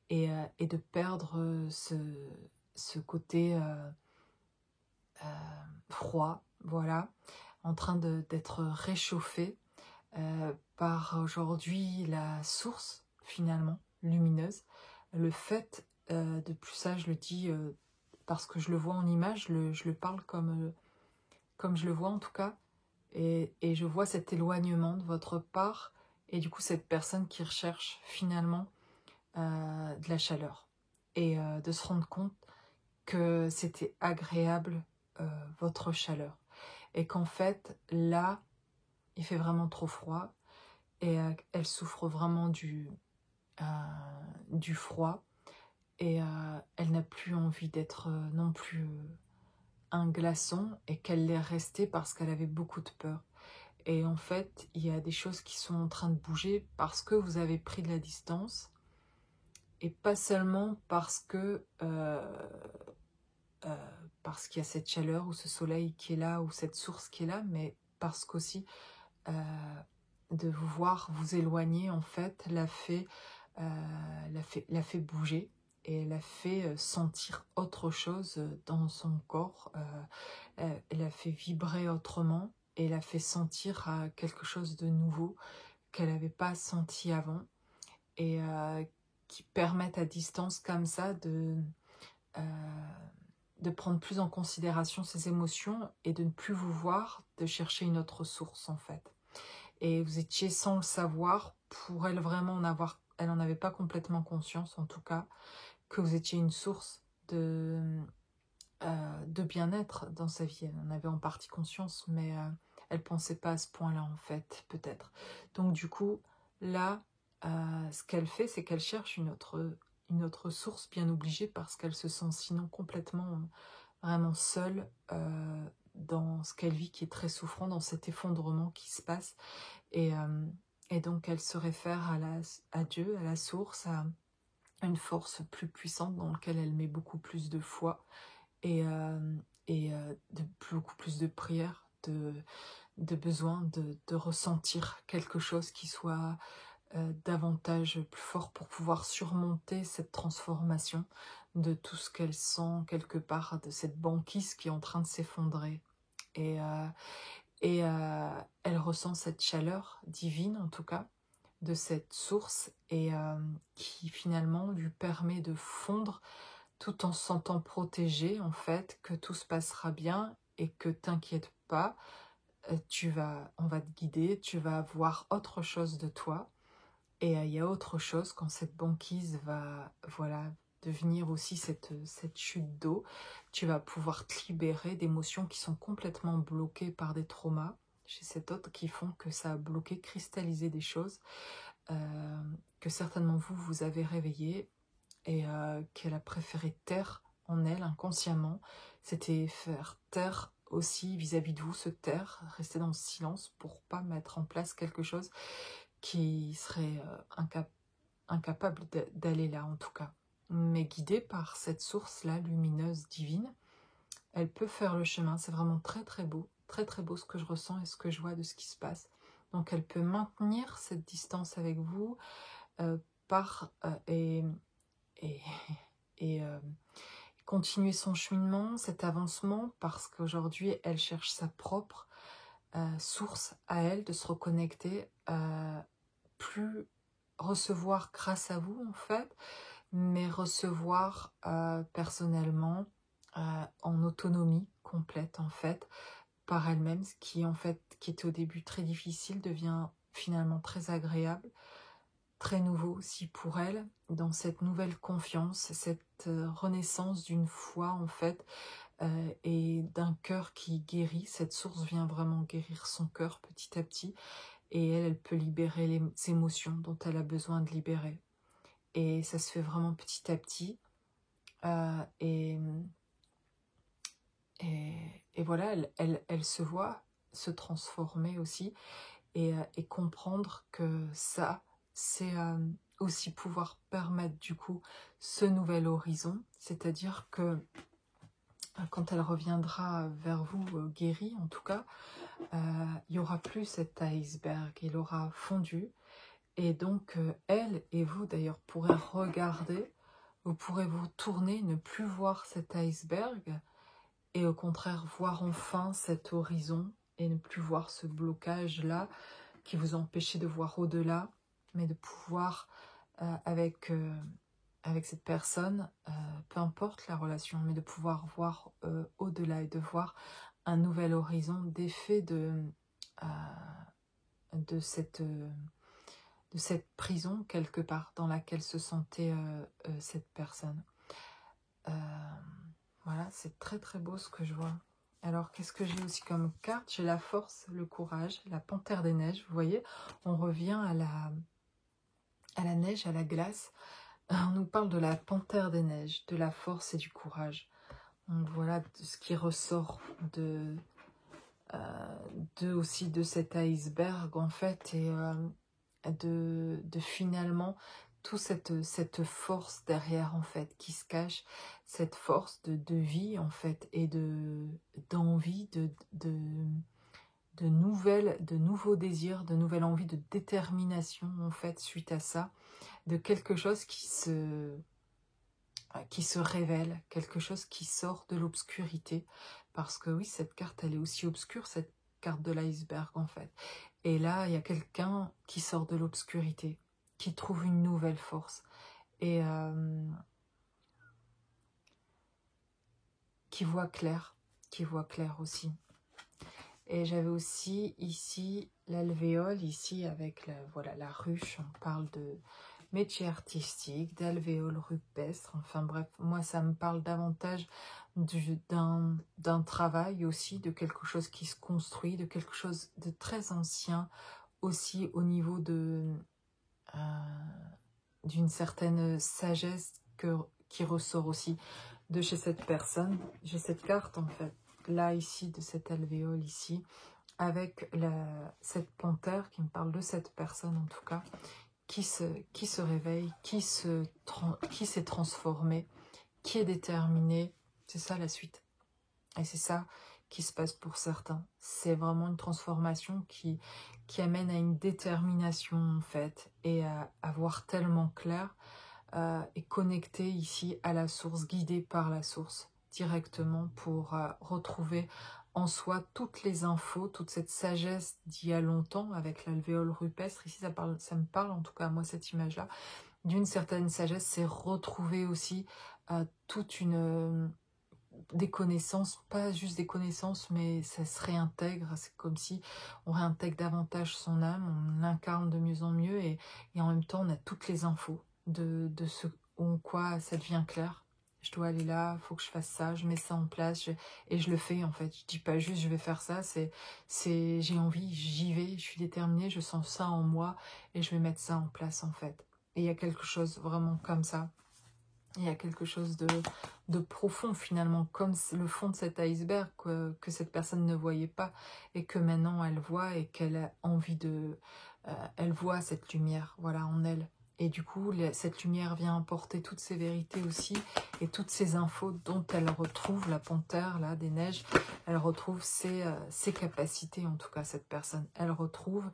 et de perdre ce côté froid, voilà, en train d'être réchauffé par aujourd'hui la source, finalement, lumineuse. Le fait de plus ça, je le dis parce que je le vois en image, je le parle comme je le vois en tout cas, et je vois cet éloignement de votre part, et du coup cette personne qui recherche finalement de la chaleur, et de se rendre compte que c'était agréable votre chaleur, et qu'en fait là il fait vraiment trop froid, et elle souffre vraiment du froid, et elle n'a plus envie d'être non plus un glaçon, et qu'elle l'est restée parce qu'elle avait beaucoup de peur. Et en fait, il y a des choses qui sont en train de bouger parce que vous avez pris de la distance, et pas seulement parce qu'il y a cette chaleur ou ce soleil qui est là ou cette source qui est là, mais parce qu'aussi de vous voir vous éloigner, en fait, l'a fait bouger, et l'a fait sentir autre chose dans son corps, elle a fait vibrer autrement, et l'a fait sentir à quelque chose de nouveau qu'elle n'avait pas senti avant, et qui permettent à distance comme ça de prendre plus en considération ses émotions, et de ne plus vous voir, de chercher une autre source, en fait. Et vous étiez, sans le savoir, pour elle vraiment elle n'en avait pas complètement conscience, en tout cas, que vous étiez une source de bien-être dans sa vie. Elle en avait en partie conscience, mais elle pensait pas à ce point-là, en fait, peut-être. Donc du coup, là, ce qu'elle fait, c'est qu'elle cherche une autre source, bien obligée, parce qu'elle se sent sinon complètement, vraiment seule dans ce qu'elle vit, qui est très souffrant, dans cet effondrement qui se passe. Et donc elle se réfère à Dieu, à la source, une force plus puissante dans laquelle elle met beaucoup plus de foi et beaucoup plus de prière, de besoin de ressentir quelque chose qui soit davantage plus fort pour pouvoir surmonter cette transformation de tout ce qu'elle sent quelque part, de cette banquise qui est en train de s'effondrer. Et, euh, et elle ressent cette chaleur divine en tout cas, de cette source, qui finalement lui permet de fondre tout en se sentant protégée en fait, que tout se passera bien et que t'inquiète pas, on va te guider, tu vas voir autre chose de toi. Et il y a autre chose quand cette banquise va, voilà, devenir aussi cette chute d'eau. Tu vas pouvoir te libérer d'émotions qui sont complètement bloquées par des traumas chez cet autre, qui font que ça a bloqué, cristallisé des choses que certainement vous avez réveillées et qu'elle a préféré taire en elle inconsciemment. C'était faire taire aussi vis-à-vis de vous, se taire, rester dans le silence pour pas mettre en place quelque chose qui serait incapable d'aller là en tout cas. Mais guidée par cette source-là, lumineuse, divine, elle peut faire le chemin. C'est vraiment très très beau ce que je ressens et ce que je vois de ce qui se passe. Donc elle peut maintenir cette distance avec vous par et, et continuer son cheminement, cet avancement, parce qu'aujourd'hui elle cherche sa propre source à elle, de se reconnecter, plus recevoir grâce à vous en fait, mais recevoir personnellement, en autonomie complète en fait, par elle-même, ce qui en fait, qui était au début très difficile, devient finalement très agréable, très nouveau aussi pour elle, dans cette nouvelle confiance, cette renaissance d'une foi en fait, et d'un cœur qui guérit. Cette source vient vraiment guérir son cœur petit à petit, et elle peut libérer les émotions dont elle a besoin de libérer. Et ça se fait vraiment petit à petit. Euh, et, et voilà, elle se voit se transformer aussi et comprendre que ça, c'est aussi pouvoir permettre du coup ce nouvel horizon. C'est-à-dire que quand elle reviendra vers vous guérie en tout cas, il n'y aura plus cet iceberg, il aura fondu. Et donc, elle et vous, d'ailleurs, pourrez regarder, vous pourrez vous tourner, ne plus voir cet iceberg, et au contraire, voir enfin cet horizon, et ne plus voir ce blocage-là, qui vous empêchait de voir au-delà, mais de pouvoir, avec cette personne, peu importe la relation, mais de pouvoir voir au-delà, et de voir un nouvel horizon d'effet de cette prison quelque part dans laquelle se sentait cette personne. Voilà, c'est très très beau ce que je vois. Alors qu'est-ce que j'ai aussi comme carte? J'ai la force, le courage, la panthère des neiges. Vous voyez, on revient à la neige, à la glace. On nous parle de la panthère des neiges, de la force et du courage. Donc voilà ce qui ressort aussi de cet iceberg en fait, et de finalement toute cette force derrière en fait qui se cache, cette force de vie en fait, et d'envie, de nouveaux désirs, de nouvelles envies, de détermination en fait suite à ça, de quelque chose qui se révèle, quelque chose qui sort de l'obscurité, parce que oui, cette carte elle est aussi obscure, cette carte de l'iceberg en fait. Et là, il y a quelqu'un qui sort de l'obscurité, qui trouve une nouvelle force, et qui voit clair aussi. Et j'avais aussi ici l'alvéole, ici avec voilà, la ruche, on parle de métier artistique, d'alvéole rupestre, enfin bref, moi ça me parle davantage d'un travail aussi, de quelque chose qui se construit, de quelque chose de très ancien, aussi au niveau d'une certaine sagesse qui ressort aussi de chez cette personne. J'ai cette carte en fait, là ici, de cette alvéole ici, avec cette panthère qui me parle de cette personne en tout cas, qui se réveille, qui s'est transformé, qui est déterminé. C'est ça la suite. Et c'est ça qui se passe pour certains. C'est vraiment une transformation qui amène à une détermination en fait, et à voir tellement clair, et connecté ici à la source, guidé par la source directement pour retrouver en soi toutes les infos, toute cette sagesse d'il y a longtemps avec l'alvéole rupestre. Ici ça me parle en tout cas moi cette image là d'une certaine sagesse. C'est retrouver aussi toute une des connaissances, pas juste des connaissances, mais ça se réintègre. C'est comme si on réintègre davantage son âme, on l'incarne de mieux en mieux, et en même temps on a toutes les infos de ce en quoi ça devient clair. Je dois aller là, il faut que je fasse ça, je mets ça en place, et je le fais en fait. Je dis pas juste je vais faire ça, j'ai envie, j'y vais, je suis déterminée, je sens ça en moi et je vais mettre ça en place en fait. Et il y a quelque chose vraiment comme ça. Il y a quelque chose de profond finalement, comme le fond de cet iceberg que cette personne ne voyait pas et que maintenant elle voit, et qu'elle a envie de... elle voit cette lumière, voilà, en elle. Et du coup, cette lumière vient apporter toutes ces vérités aussi et toutes ces infos dont elle retrouve, la panthère là, des neiges, elle retrouve ses capacités, en tout cas cette personne. Elle retrouve,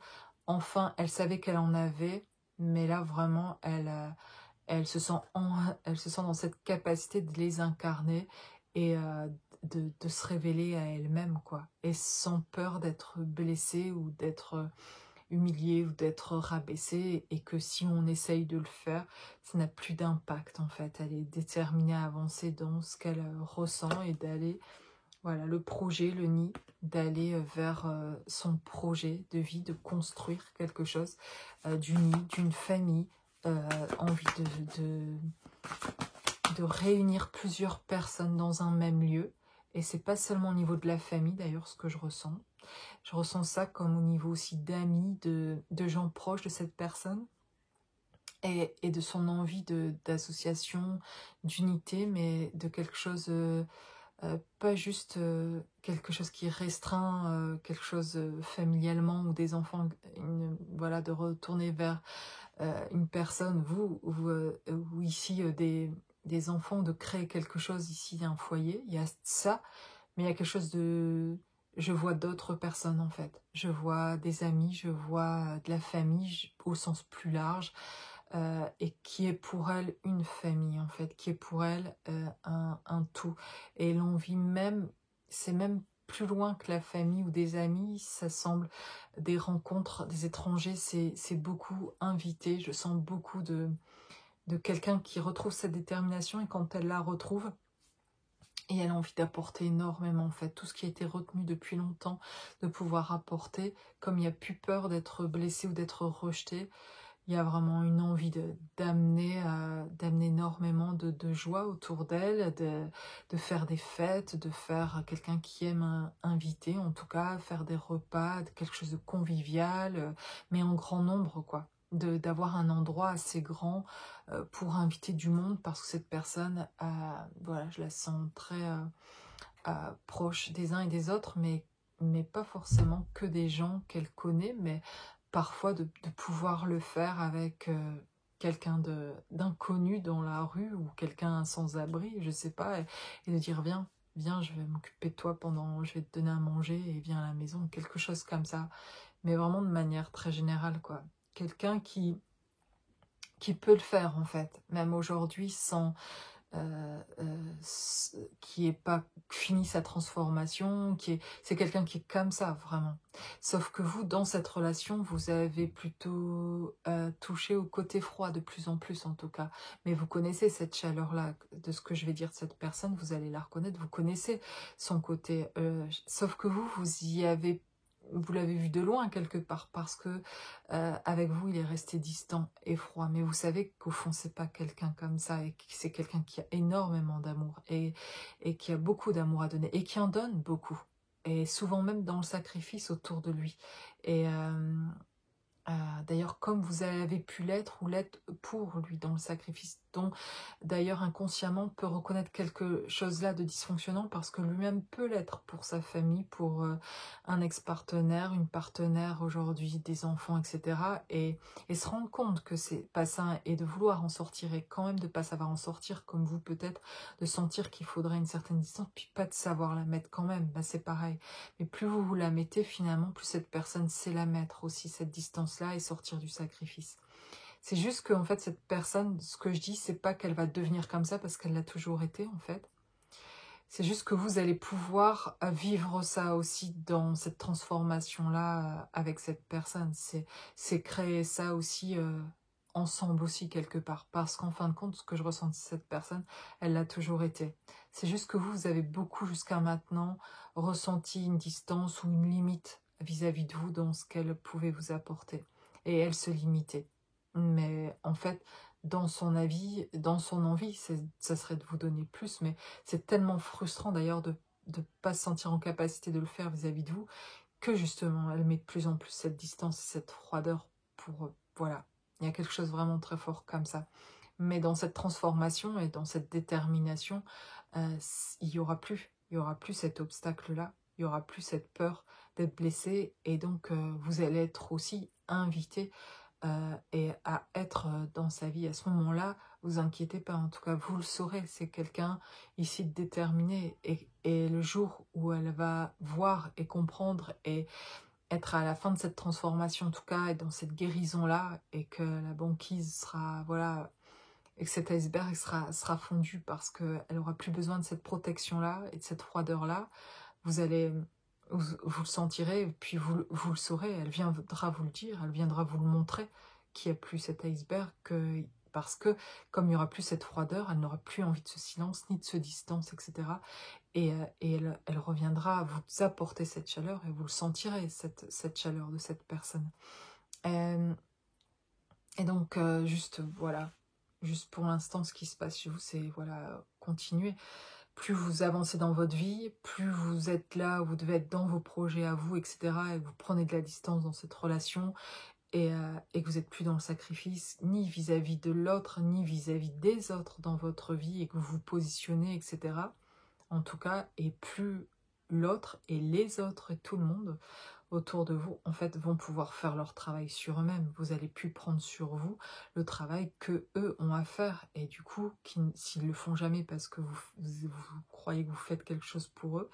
enfin, elle savait qu'elle en avait, mais là vraiment, elle se sent dans cette capacité de les incarner et de se révéler à elle-même, quoi. Et sans peur d'être blessée ou d'être humiliée ou d'être rabaissée. Et que si on essaye de le faire, ça n'a plus d'impact, en fait. Elle est déterminée à avancer dans ce qu'elle ressent et d'aller, voilà, le projet, le nid, d'aller vers son projet de vie, de construire quelque chose, du nid, d'une famille, envie de réunir plusieurs personnes dans un même lieu. Et c'est pas seulement au niveau de la famille d'ailleurs ce que je ressens. Je ressens ça comme au niveau aussi d'amis, de gens proches de cette personne. Et de son envie d'association, d'unité, mais de quelque chose, pas juste quelque chose qui restreint, quelque chose familialement, ou des enfants, voilà, de retourner vers une personne, ou ici des enfants, de créer quelque chose ici, un foyer, il y a ça, mais il y a quelque chose de... Je vois d'autres personnes en fait, je vois des amis, je vois de la famille au sens plus large, et qui est pour elle une famille en fait, qui est pour elle un tout, et l'envie même, c'est même plus loin que la famille ou des amis, ça semble des rencontres, des étrangers, c'est beaucoup invité, je sens beaucoup de quelqu'un qui retrouve cette détermination, et quand elle la retrouve, et elle a envie d'apporter énormément en fait, tout ce qui a été retenu depuis longtemps, de pouvoir apporter, comme il n'y a plus peur d'être blessé ou d'être rejeté. Il y a vraiment une envie d'amener énormément de joie autour d'elle, de faire des fêtes, de faire quelqu'un qui aime inviter, en tout cas, faire des repas, quelque chose de convivial, mais en grand nombre, quoi. D'avoir un endroit assez grand pour inviter du monde, parce que cette personne, voilà, je la sens très proche des uns et des autres, mais pas forcément que des gens qu'elle connaît, mais parfois de pouvoir le faire avec quelqu'un d'inconnu dans la rue, ou quelqu'un sans abri, je sais pas, et de dire viens, je vais m'occuper de toi je vais te donner à manger et viens à la maison, quelque chose comme ça, mais vraiment de manière très générale, quoi. Quelqu'un qui peut le faire en fait, même aujourd'hui, sans qui est pas fini sa transformation, c'est quelqu'un qui est comme ça vraiment. Sauf que vous, dans cette relation, vous avez plutôt touché au côté froid de plus en plus en tout cas. Mais vous connaissez cette chaleur-là, de ce que je vais dire de cette personne, vous allez la reconnaître, vous connaissez son côté. Sauf que vous l'avez vu de loin quelque part, parce que avec vous il est resté distant et froid, mais vous savez qu'au fond c'est pas quelqu'un comme ça, et que c'est quelqu'un qui a énormément d'amour, et qui a beaucoup d'amour à donner, et qui en donne beaucoup, et souvent même dans le sacrifice autour de lui. Et d'ailleurs, comme vous avez pu l'être, ou l'être pour lui dans le sacrifice dont d'ailleurs inconsciemment peut reconnaître quelque chose là de dysfonctionnant parce que lui-même peut l'être pour sa famille, pour un ex-partenaire, une partenaire aujourd'hui, des enfants, etc. Et se rendre compte que c'est pas sain et de vouloir en sortir et quand même de pas savoir en sortir comme vous peut-être, de sentir qu'il faudrait une certaine distance puis pas de savoir la mettre quand même, bah c'est pareil. Mais plus vous vous la mettez finalement, plus cette personne sait la mettre aussi, cette distance-là, et sortir du sacrifice. C'est juste que en fait, cette personne, ce que je dis, c'est pas qu'elle va devenir comme ça parce qu'elle l'a toujours été en fait. C'est juste que vous allez pouvoir vivre ça aussi dans cette transformation-là avec cette personne. C'est créer ça aussi ensemble aussi quelque part. Parce qu'en fin de compte, ce que je ressens de cette personne, elle l'a toujours été. C'est juste que vous avez beaucoup jusqu'à maintenant ressenti une distance ou une limite vis-à-vis de vous dans ce qu'elle pouvait vous apporter. Et elle se limitait. Mais en fait, dans son avis, dans son envie, ça serait de vous donner plus, mais c'est tellement frustrant d'ailleurs de ne pas se sentir en capacité de le faire vis-à-vis de vous, que justement, elle met de plus en plus cette distance et cette froideur pour... voilà, il y a quelque chose vraiment très fort comme ça. Mais dans cette transformation et dans cette détermination, il y aura plus cet obstacle-là, il y aura plus cette peur d'être blessé, et donc vous allez être aussi invité et à être dans sa vie. À ce moment-là, vous inquiétez pas, en tout cas vous le saurez, c'est quelqu'un ici de déterminé, et le jour où elle va voir et comprendre et être à la fin de cette transformation en tout cas, et dans cette guérison-là, et que la banquise sera, voilà, et que cet iceberg sera fondu parce qu'elle aura plus besoin de cette protection-là et de cette froideur-là, vous allez... Vous le sentirez, et puis vous le saurez, elle viendra vous le dire, elle viendra vous le montrer, qu'il n'y a plus cet iceberg, parce que comme il n'y aura plus cette froideur, elle n'aura plus envie de ce silence, ni de ce distance, etc. Et elle reviendra vous apporter cette chaleur, et vous le sentirez, cette chaleur de cette personne. Et donc, juste, voilà, juste pour l'instant, ce qui se passe chez vous, c'est, voilà, continuer. Plus vous avancez dans votre vie, plus vous êtes là, vous devez être dans vos projets à vous, etc. Et vous prenez de la distance dans cette relation, et que vous n'êtes plus dans le sacrifice, ni vis-à-vis de l'autre, ni vis-à-vis des autres dans votre vie, et que vous vous positionnez, etc. En tout cas, et plus l'autre et les autres et tout le monde autour de vous, en fait, vont pouvoir faire leur travail sur eux-mêmes. Vous allez plus prendre sur vous le travail que eux ont à faire. Et du coup, s'ils le font jamais parce que vous croyez que vous faites quelque chose pour eux,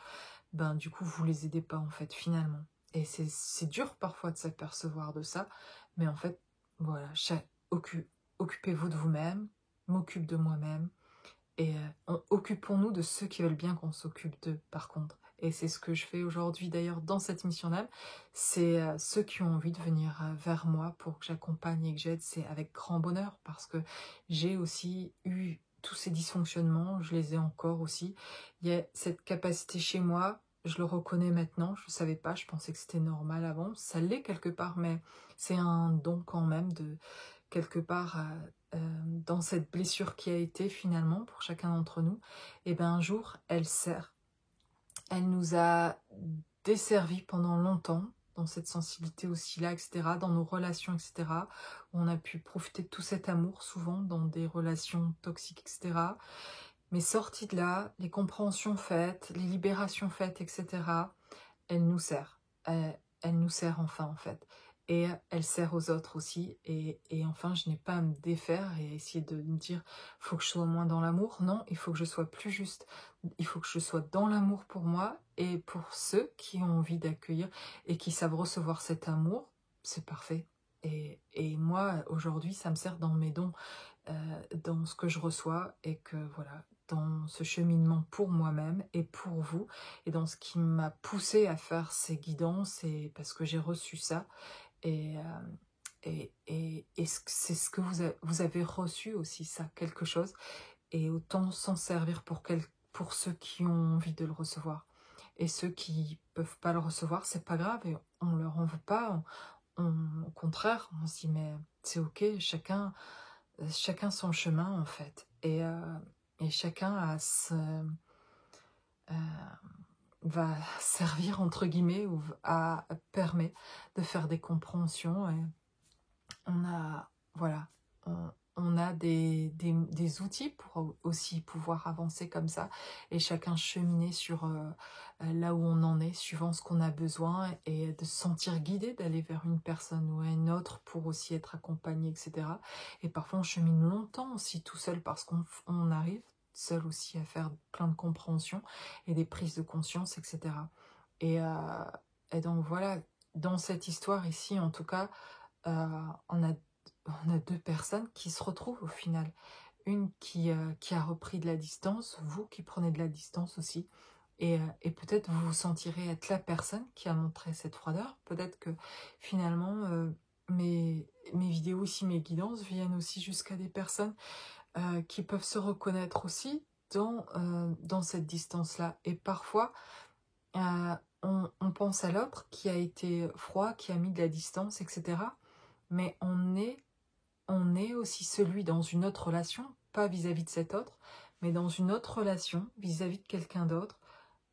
ben du coup, vous les aidez pas, en fait, finalement. Et c'est dur parfois de s'apercevoir de ça, mais en fait, voilà, occupez-vous de vous-même, m'occupe de moi-même, et occupons-nous de ceux qui veulent bien qu'on s'occupe d'eux, par contre. Et c'est ce que je fais aujourd'hui, d'ailleurs, dans cette mission d'âme. C'est ceux qui ont envie de venir vers moi pour que j'accompagne et que j'aide, c'est avec grand bonheur, parce que j'ai aussi eu tous ces dysfonctionnements, je les ai encore aussi. Il y a cette capacité chez moi, je le reconnais maintenant, je ne savais pas, je pensais que c'était normal avant. Ça l'est quelque part, mais c'est un don quand même de quelque part dans cette blessure qui a été finalement pour chacun d'entre nous. Et bien un jour, elle sert. Elle nous a desservi pendant longtemps dans cette sensibilité aussi là, etc., dans nos relations, etc., où on a pu profiter de tout cet amour, souvent dans des relations toxiques, etc. Mais sortie de là, les compréhensions faites, les libérations faites, etc., elle nous sert. Elle nous sert enfin, en fait. Et elle sert aux autres aussi. Et enfin, je n'ai pas à me défaire et à essayer de me dire, faut que je sois moins dans l'amour. Non, il faut que je sois plus juste. Il faut que je sois dans l'amour pour moi et pour ceux qui ont envie d'accueillir et qui savent recevoir cet amour. C'est parfait. Et moi, aujourd'hui, ça me sert dans mes dons, dans ce que je reçois, et que voilà, dans ce cheminement pour moi-même et pour vous, et dans ce qui m'a poussé à faire ces guidances, et parce que j'ai reçu ça, et c'est ce que vous avez reçu aussi, ça, quelque chose, et autant s'en servir pour ceux qui ont envie de le recevoir. Et ceux qui peuvent pas le recevoir, c'est pas grave, et on leur en veut pas, au contraire, on se dit mais c'est ok, chacun son chemin en fait, et chacun va servir entre guillemets, ou permet de faire des compréhensions, et on a, voilà, on a des outils pour aussi pouvoir avancer comme ça et chacun cheminer sur là où on en est, suivant ce qu'on a besoin et de se sentir guidé, d'aller vers une personne ou une autre pour aussi être accompagné, etc. Et parfois on chemine longtemps aussi tout seul parce qu'on arrive seul aussi à faire plein de compréhension et des prises de conscience, etc. Et, euh, et donc voilà, dans cette histoire ici, en tout cas, on a deux personnes qui se retrouvent au final. Une qui a repris de la distance, vous qui prenez de la distance aussi. Et peut-être vous vous sentirez être la personne qui a montré cette froideur. Peut-être que finalement, mes vidéos ici, mes guidances viennent aussi jusqu'à des personnes qui peuvent se reconnaître aussi dans cette distance-là. Et parfois, on pense à l'autre qui a été froid, qui a mis de la distance, etc. Mais on est aussi celui dans une autre relation, pas vis-à-vis de cet autre, mais dans une autre relation vis-à-vis de quelqu'un d'autre.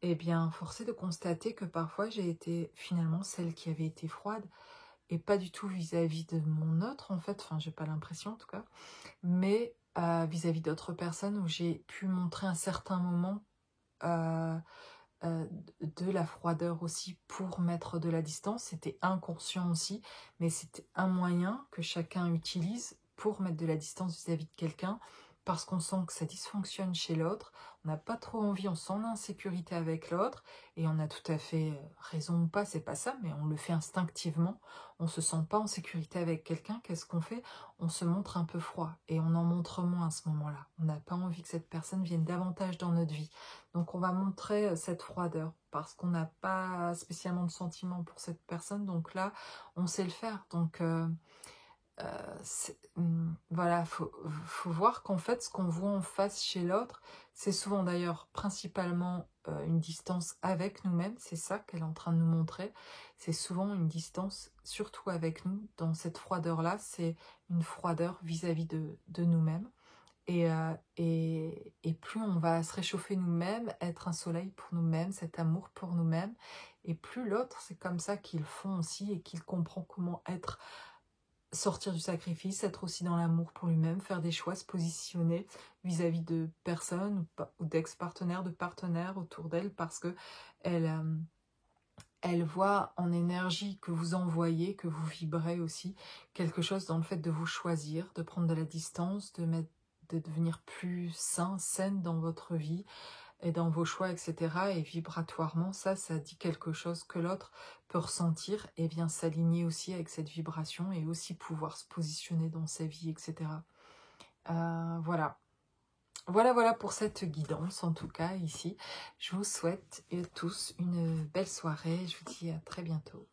Eh bien, force est de constater que parfois j'ai été finalement celle qui avait été froide et pas du tout vis-à-vis de mon autre en fait, enfin j'ai pas l'impression en tout cas, mais vis-à-vis d'autres personnes où j'ai pu montrer un certain moment euh, euh, de la froideur aussi pour mettre de la distance. C'était inconscient aussi, mais c'était un moyen que chacun utilise pour mettre de la distance vis-à-vis de quelqu'un, parce qu'on sent que ça dysfonctionne chez l'autre, on n'a pas trop envie, on sent l'insécurité avec l'autre, et on a tout à fait raison ou pas, c'est pas ça, mais on le fait instinctivement, on se sent pas en sécurité avec quelqu'un, qu'est-ce qu'on fait? On se montre un peu froid, et on en montre moins à ce moment-là. On n'a pas envie que cette personne vienne davantage dans notre vie. Donc on va montrer cette froideur parce qu'on n'a pas spécialement de sentiment pour cette personne. Donc là, on sait le faire. Donc voilà, faut voir qu'en fait, ce qu'on voit en face chez l'autre, c'est souvent d'ailleurs principalement une distance avec nous-mêmes. C'est ça qu'elle est en train de nous montrer. C'est souvent une distance, surtout avec nous. Dans cette froideur-là, c'est une froideur vis-à-vis de nous-mêmes. Et plus on va se réchauffer nous-mêmes, être un soleil pour nous-mêmes, cet amour pour nous-mêmes, et plus l'autre, c'est comme ça qu'ils font aussi et qu'il comprend comment être, sortir du sacrifice, être aussi dans l'amour pour lui-même, faire des choix, se positionner vis-à-vis de personnes ou d'ex-partenaires, de partenaires autour d'elle, parce que elle voit en énergie que vous envoyez, que vous vibrez aussi, quelque chose dans le fait de vous choisir, de prendre de la distance, de devenir plus sain, saine dans votre vie et dans vos choix, etc. Et vibratoirement, ça dit quelque chose que l'autre peut ressentir et bien s'aligner aussi avec cette vibration et aussi pouvoir se positionner dans sa vie, etc. Voilà. Voilà pour cette guidance, en tout cas, ici. Je vous souhaite tous une belle soirée. Je vous dis à très bientôt.